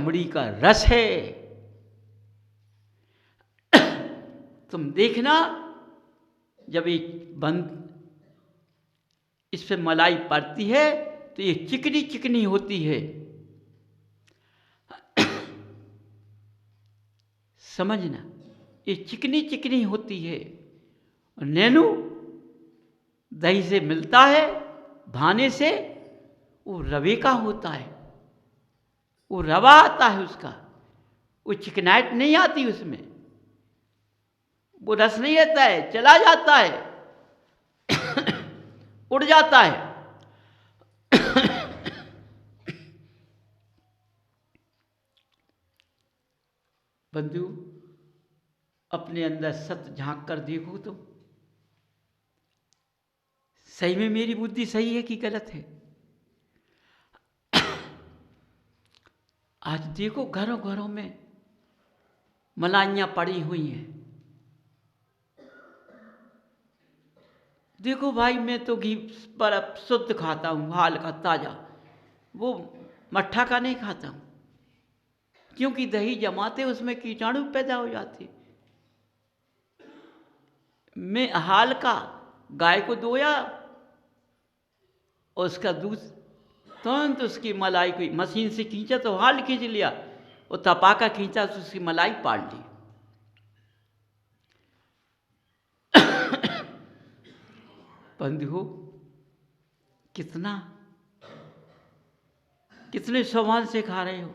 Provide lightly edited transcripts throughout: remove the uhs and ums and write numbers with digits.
चमड़ी का रस है। तुम देखना, जब ये बंद इस पे मलाई पड़ती है तो ये चिकनी चिकनी होती है। समझना, ये चिकनी चिकनी होती है। और नैनू दही से मिलता है, भाने से वो रवे का होता है, वो रवा आता है उसका, वो चिकनाहट नहीं आती उसमें, वो रस नहीं रहता है, चला जाता है, उड़ जाता है। बंधु, अपने अंदर सत्य झांक कर देखो तो सही में मेरी बुद्धि सही है कि गलत है। आज देखो घरों घरों में मलाइयाँ पड़ी हुई हैं। देखो भाई, मैं तो घी पर शुद्ध खाता हूँ, हाल का ताज़ा, वो मट्ठा का नहीं खाता हूँ, क्योंकि दही जमाते उसमें कीटाणु पैदा हो जाते। मैं हाल का गाय को दोया और उसका दूध तुरंत उसकी मलाई को मशीन से खींचा तो हाल खींच लिया, और तपाका खींचा तो उसकी मलाई पाड़ ली। बंधु, कितने स्वाभिमान से खा रहे हो,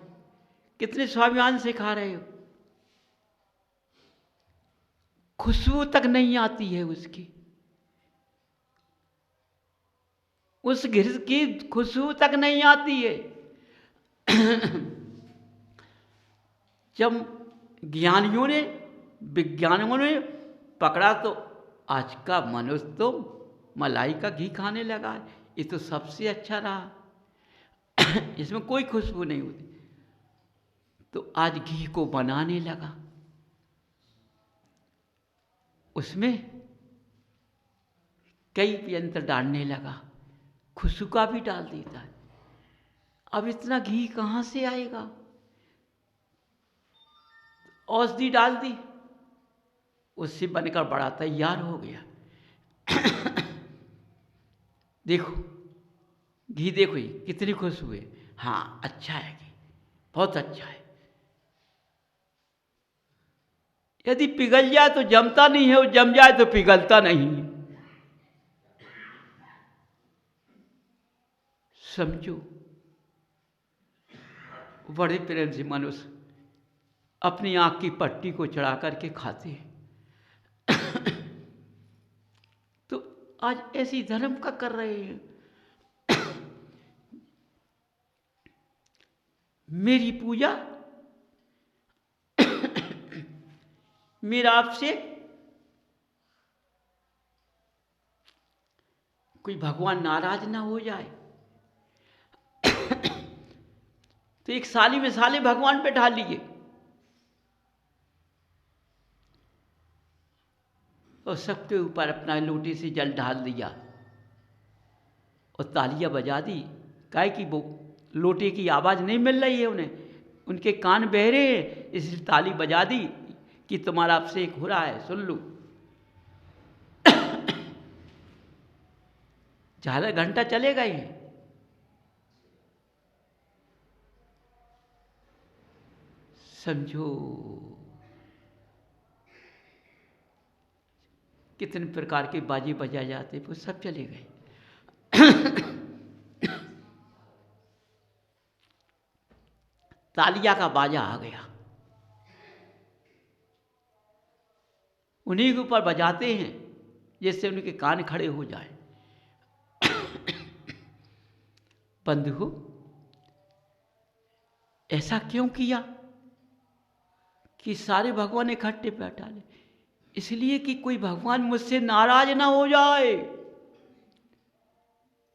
कितने स्वाभिमान से खा रहे हो। खुशबू तक नहीं आती है उसकी, उस घिस की खुशबू तक नहीं आती है। जब ज्ञानियों ने, विज्ञानियों ने पकड़ा तो आज का मनुष्य तो मलाई का घी खाने लगा है। ये तो सबसे अच्छा रहा, इसमें कोई खुशबू नहीं होती। तो आज घी को बनाने लगा, उसमें कई यंत्र डालने लगा, खुशबू का भी डाल देता है। अब इतना घी कहाँ से आएगा? औषधि डाल दी, उससे बनकर बड़ा तैयार हो गया। देखो घी, देखो ये कितनी खुशबू है। हाँ, अच्छा है घी, बहुत अच्छा है। यदि पिघल जाए तो जमता नहीं है, और जम जाए तो पिघलता नहीं है। समझो, बड़े प्रेम से मनुष्य अपनी आंख की पट्टी को चढ़ा करके खाते हैं। तो आज ऐसी धर्म का कर रहे हैं। मेरी पूजा, मेरा आपसे कोई भगवान नाराज ना हो जाए, तो एक साली में साले भगवान पे ढाल लिए और सबके ऊपर अपना लोटे से जल ढाल दिया और तालियां बजा दी। काहे कि वो लोटे की आवाज़ नहीं मिल रही है उन्हें, उनके कान बहरे हैं, इसलिए ताली बजा दी कि तुम्हारा अभिषेक हो रहा है, सुन लो। ज़्यादा घंटा चलेगा ही। समझो कितने प्रकार के बाजे बजाए जाते, वो सब चले गए। तालिया का बाजा आ गया, उन्हीं के ऊपर बजाते हैं जिससे उनके कान खड़े हो जाए। बंधु, ऐसा क्यों किया कि सारे भगवान इकट्ठे बैठा ले? इसलिए कि कोई भगवान मुझसे नाराज ना हो जाए,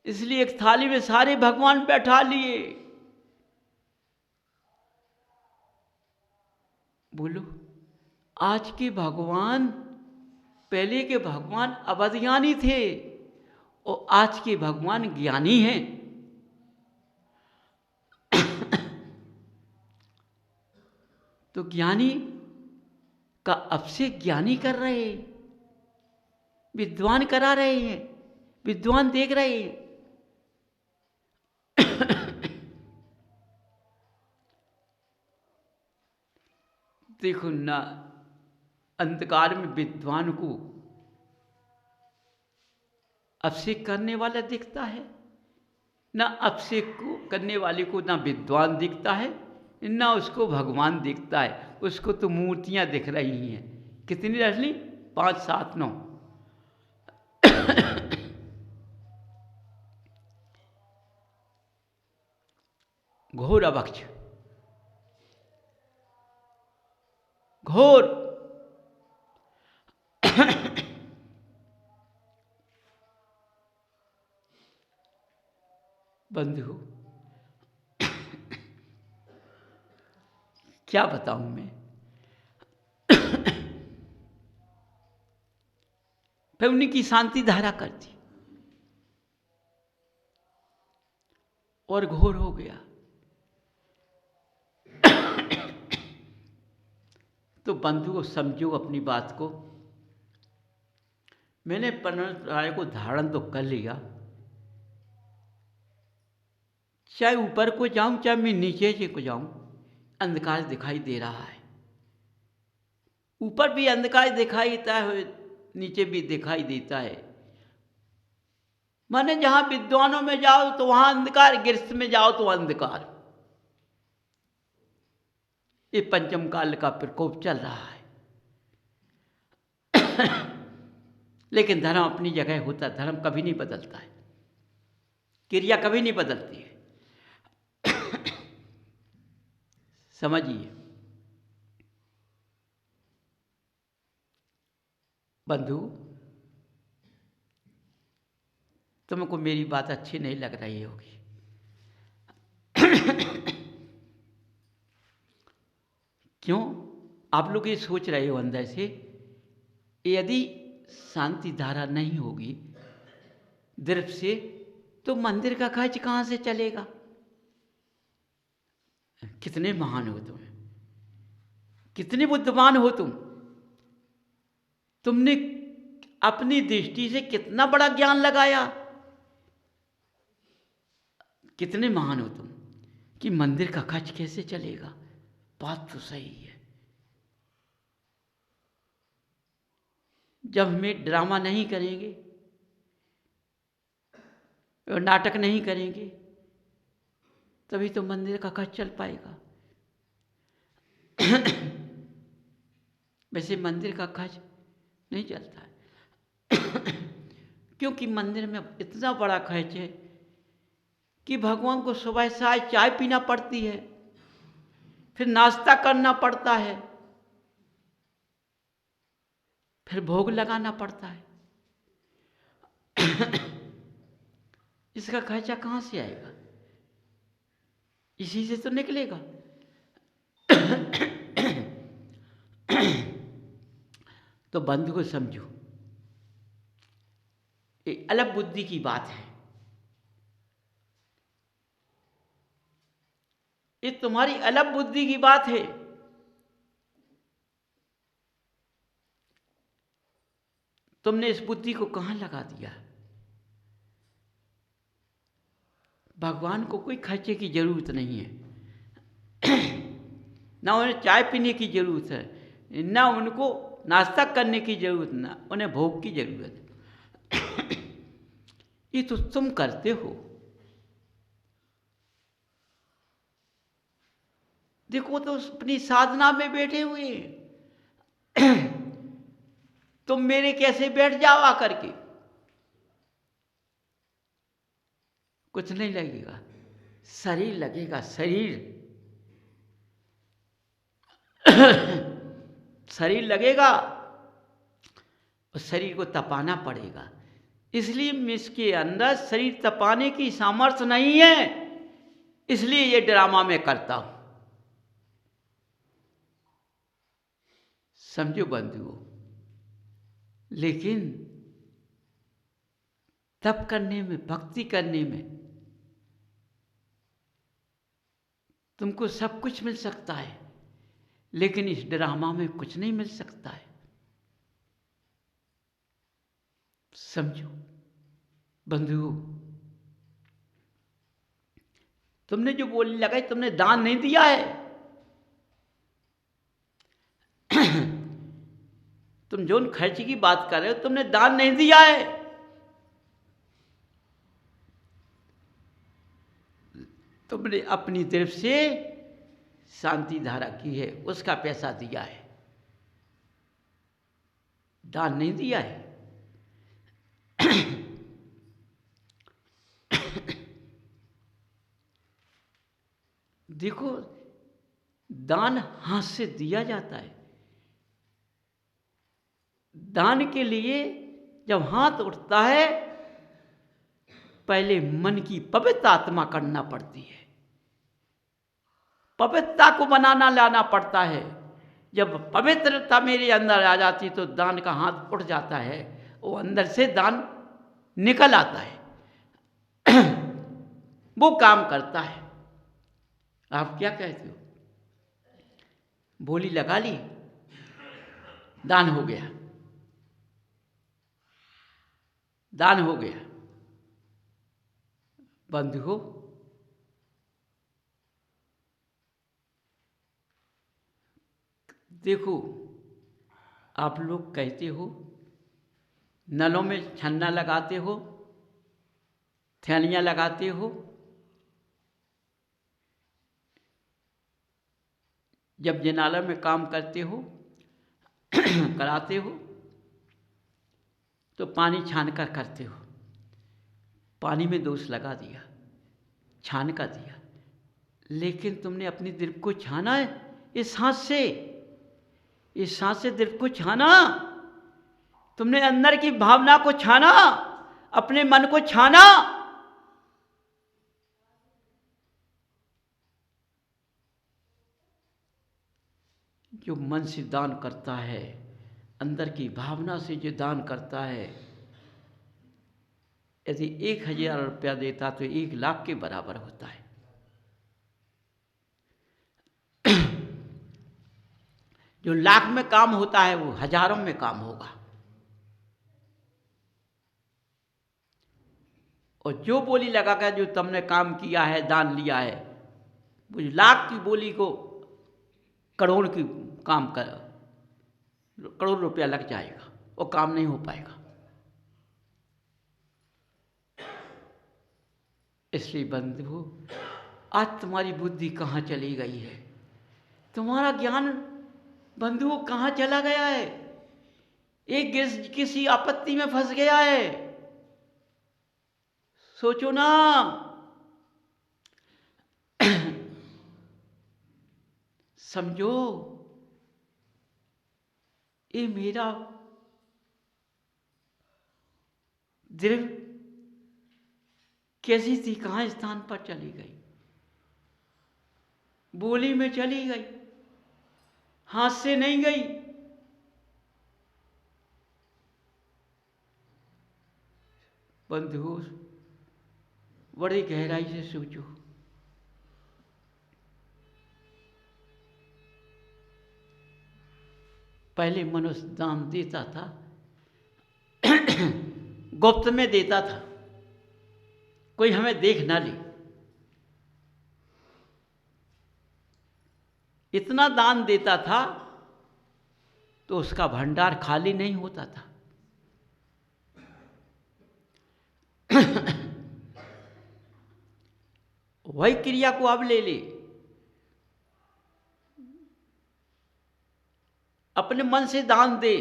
इसलिए एक थाली में सारे भगवान बैठा लिए। बोलो, आज के भगवान, पहले के भगवान अवज्ञानी थे और आज के भगवान ज्ञानी हैं। तो ज्ञानी का अभिषेक ज्ञानी कर रहे हैं, विद्वान करा रहे हैं, विद्वान देख रहे हैं। देखो ना, अंधकार में विद्वान को अभिषेक करने वाला दिखता है, ना अभिषेक को करने वाले को ना विद्वान दिखता है, ना उसको भगवान दिखता है। उसको तो मूर्तियां दिख रही हैं। कितनी रचली? 5, 7, 9। घोर अभक्ष, घोर बंधु, क्या बताऊं मैं। फिर उनकी शांति धारा कर दी और घोर हो गया। तो बंधु को समझो अपनी बात को। मैंने राय को धारण तो कर लिया, चाहे ऊपर को जाऊं चाहे मैं नीचे से को जाऊं, अंधकार दिखाई दे रहा है। ऊपर भी अंधकार दिखाई देता है, नीचे भी दिखाई देता है। माने जहां विद्वानों में जाओ तो वहां अंधकार, गृहस्थ में जाओ तो अंधकार। ये पंचम काल का प्रकोप चल रहा है। लेकिन धर्म अपनी जगह होता, धर्म कभी नहीं बदलता है, क्रिया कभी नहीं बदलती है। समझिए बंधु, तुमको मेरी बात अच्छी नहीं लग रही होगी। क्यों? आप लोग ये सोच रहे हो अंदर से, यदि शांति धारा नहीं होगी दृढ़ से, तो मंदिर का खर्च कहाँ से चलेगा? कितने महान हो तुम, कितने बुद्धिमान हो तुम। तुमने अपनी दृष्टि से कितना बड़ा ज्ञान लगाया। कितने महान हो तुम कि मंदिर का खर्च कैसे चलेगा। बात तो सही है। जब हमें ड्रामा नहीं करेंगे और नाटक नहीं करेंगे, तभी तो मंदिर का खर्च चल पाएगा। वैसे मंदिर का खर्च नहीं चलता है। क्योंकि मंदिर में इतना बड़ा खर्च है कि भगवान को सुबह से चाय पीना पड़ती है, फिर नाश्ता करना पड़ता है, फिर भोग लगाना पड़ता है। इसका खर्चा कहाँ से आएगा? इसी से तो निकलेगा। तो बंधु को समझो, ये अलग बुद्धि की बात है। ये तुम्हारी अलग बुद्धि की बात है। तुमने इस बुद्धि को कहां लगा दिया? भगवान को कोई खर्चे की जरूरत नहीं है। ना उन्हें चाय पीने की जरूरत है, ना उनको नाश्ता करने की जरूरत, ना उन्हें भोग की जरूरत है। ये तो तुम करते हो। देखो तो अपनी साधना में बैठे हुए, तुम मेरे कैसे बैठ जाओ आकर के? कुछ नहीं लगेगा, शरीर लगेगा, शरीर। शरीर लगेगा और शरीर को तपाना पड़ेगा। इसलिए इसके अंदर शरीर तपाने की सामर्थ्य नहीं है, इसलिए ये ड्रामा मैं करता हूं। समझो बंधुओं। लेकिन तप करने में, भक्ति करने में तुमको सब कुछ मिल सकता है, लेकिन इस ड्रामा में कुछ नहीं मिल सकता है। समझो बंधुओं, तुमने जो बोली लगाई, तुमने दान नहीं दिया है। तुम जो खर्च की बात कर रहे हो, तुमने दान नहीं दिया है। तुमने अपनी तरफ से शांति धारा की है, उसका पैसा दिया है, दान नहीं दिया है। देखो, दान हाथ से दिया जाता है। दान के लिए जब हाथ उठता है, पहले मन की पवित्र आत्मा करना पड़ती है, पवित्रता को बनाना लाना पड़ता है। जब पवित्रता मेरे अंदर आ जाती तो दान का हाथ उठ जाता है, वो अंदर से दान निकल आता है। वो काम करता है। आप क्या कहते हो? बोली लगा ली, दान हो गया, दान हो गया। बंधुओं, देखो, आप लोग कहते हो नलों में छन्ना लगाते हो, थैलियाँ लगाते हो, जब जनाला में काम करते हो कराते हो तो पानी छान कर करते हो। पानी में दोष लगा दिया, छान कर दिया, लेकिन तुमने अपनी दिल को छाना है इस हाथ से, इस हाथ से दिल को छाना। तुमने अंदर की भावना को छाना, अपने मन को छाना। जो मन से दान करता है, अंदर की भावना से जो दान करता है, यदि 1000 रुपया देता तो 1 लाख के बराबर होता है। जो लाख में काम होता है वो हजारों में काम होगा। और जो बोली लगाकर जो तुमने काम किया है, दान लिया है, वो लाख की बोली को करोड़ की काम कर, करोड़ रुपया लग जाएगा, वो काम नहीं हो पाएगा। इसलिए बंधु, आज तुम्हारी बुद्धि कहाँ चली गई है? तुम्हारा ज्ञान बंधु कहाँ चला गया है? एक किसी आपत्ति में फंस गया है। सोचो ना। समझो, ये मेरा दिल कैसी थी, कहाँ स्थान पर चली गई? बोली में चली गई, हाथ से नहीं गई। बंधु, बड़ी गहराई से सोचो। पहले मनुष्य दान देता था, गुप्त में देता था, कोई हमें देख ना ले। इतना दान देता था तो उसका भंडार खाली नहीं होता था। वही क्रिया को अब ले ले, अपने मन से दान दे।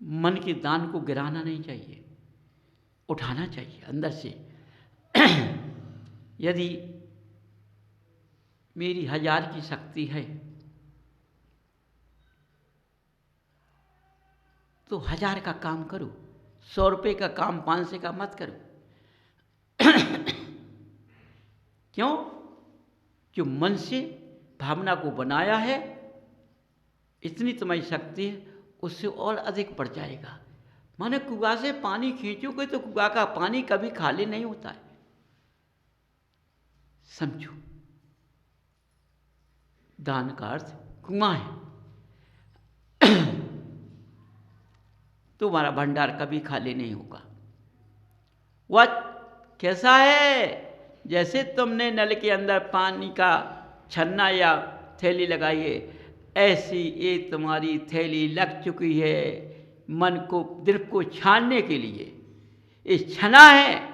मन के दान को गिराना नहीं चाहिए, उठाना चाहिए अंदर से। यदि मेरी 1000 की शक्ति है तो 1000 का काम करो, 100 रुपये का काम 500 का मत करो। क्यों? जो मन से भावना को बनाया है, इतनी तुम्हारी शक्ति है, उससे और अधिक बढ़ जाएगा। माने कुआं से पानी खींचोगे तो कुआं का पानी कभी खाली नहीं होता है। समझो, दान का अर्थ कुआं है। तुम्हारा भंडार कभी खाली नहीं होगा। वह कैसा है? जैसे तुमने नल के अंदर पानी का छन्ना या थैली लगाई है, ऐसी ये तुम्हारी थैली लग चुकी है मन को, दिल को छानने के लिए। ये छना है,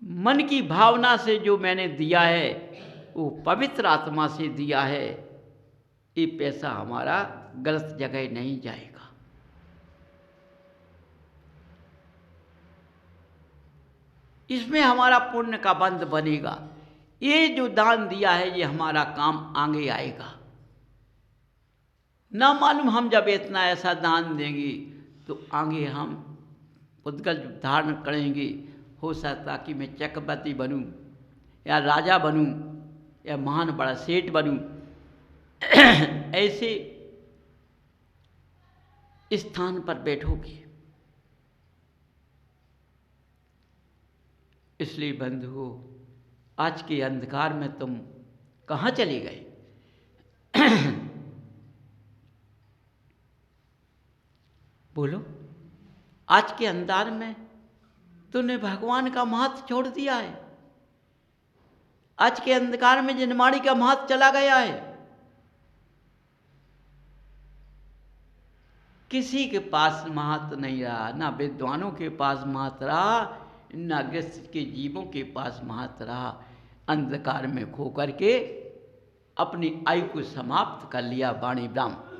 मन की भावना से जो मैंने दिया है वो पवित्र आत्मा से दिया है। ये पैसा हमारा गलत जगह नहीं जाएगा। इसमें हमारा पुण्य का बंध बनेगा। ये जो दान दिया है ये हमारा काम आगे आएगा। ना मालूम हम जब इतना ऐसा दान देंगे तो आगे हम उद्गल धारण करेंगे। हो सकता कि मैं चक्रवर्ती बनूं या राजा बनूं या महान बड़ा सेठ बनूं, ऐसे स्थान पर बैठोगे। इसलिए बंधुओं, आज के अंधकार में तुम कहाँ चले गए? बोलो, आज के अंधकार में तूने भगवान का महत्व छोड़ दिया है। आज के अंधकार में जनमाड़ी का महत्व चला गया है। किसी के पास महत्व नहीं रहा, ना विद्वानों के पास महत्व रहा, ना ग्रस्त के जीवों के पास महत्व रहा। अंधकार में खो करके अपनी आयु को समाप्त कर लिया वाणी ब्रह्म।